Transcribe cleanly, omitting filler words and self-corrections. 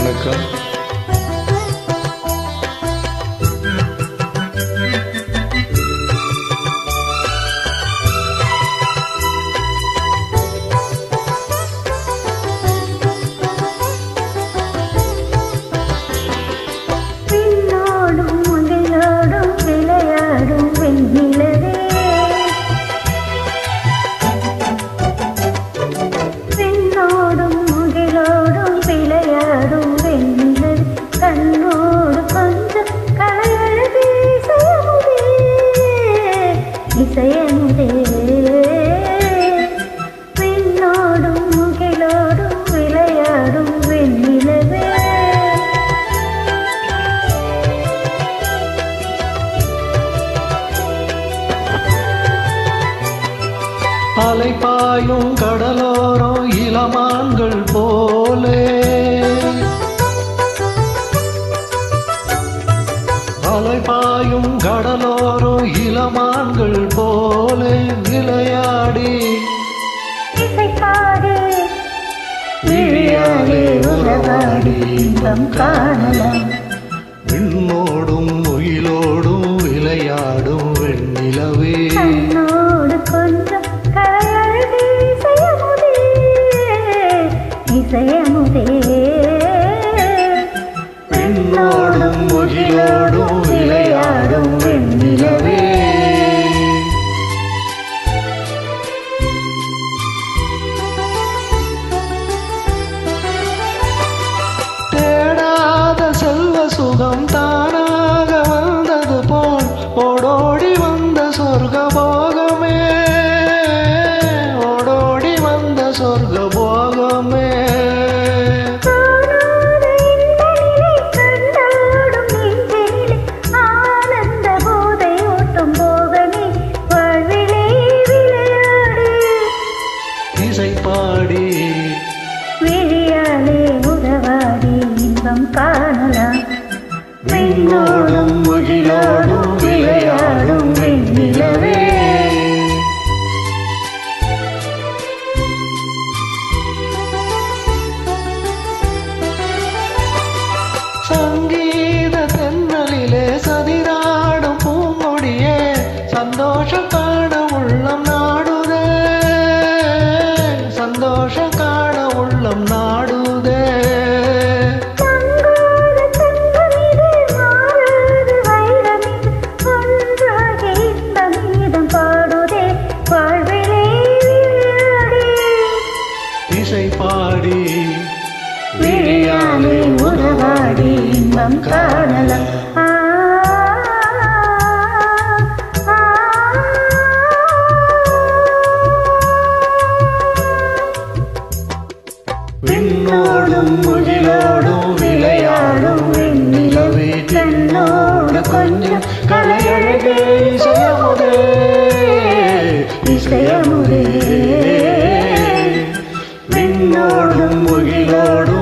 வணக்கம். அலைபாயும் கடலோரம் இளமான்கள் போலே, அலைபாயும் கடலோரம் இளமான்கள் போலே விளையாடி விழியாலே உறவாடி இன்பம் காணலாம். விண்ணோடும் முகிலோடும் விளையாடும் வெண்ணிலவே, கொஞ்சம் கலையழகி இசையமுதே. விண்ணோடும் முகிலோடும் விளையாடும் வெண்ணிலவே. தேடாத செல்வ சுகம் தானாக வந்தது போல் ஓடோடி வந்த சொர்க்க போகமே, ஓடோடி வந்த சொர்க்க போகமே. இசை பாடி விழியாலே உறவாடி இன்பம் காணலாம். விண்ணோடும் முகிலோடும் விளையாடும் வெண்ணிலவே. சங்கீத தென்னலிலே சதிராடும் பூங்கொடியே, சந்தோஷம் காண உள்ளம் நாடுதே, சந்தோஷம் காண உள்ளம் நாடுதே. இசை பாடி விழியாலே உறவாடி இன்பம் காணலாம். விண்ணோடும் முகிலோடும் விளையாடும் வெண்ணிலவே. கண்ணோடு கொஞ்சம் கலையழகே இசையமுதே, இசையமுதே. விண்ணோடும் முகிலோடும்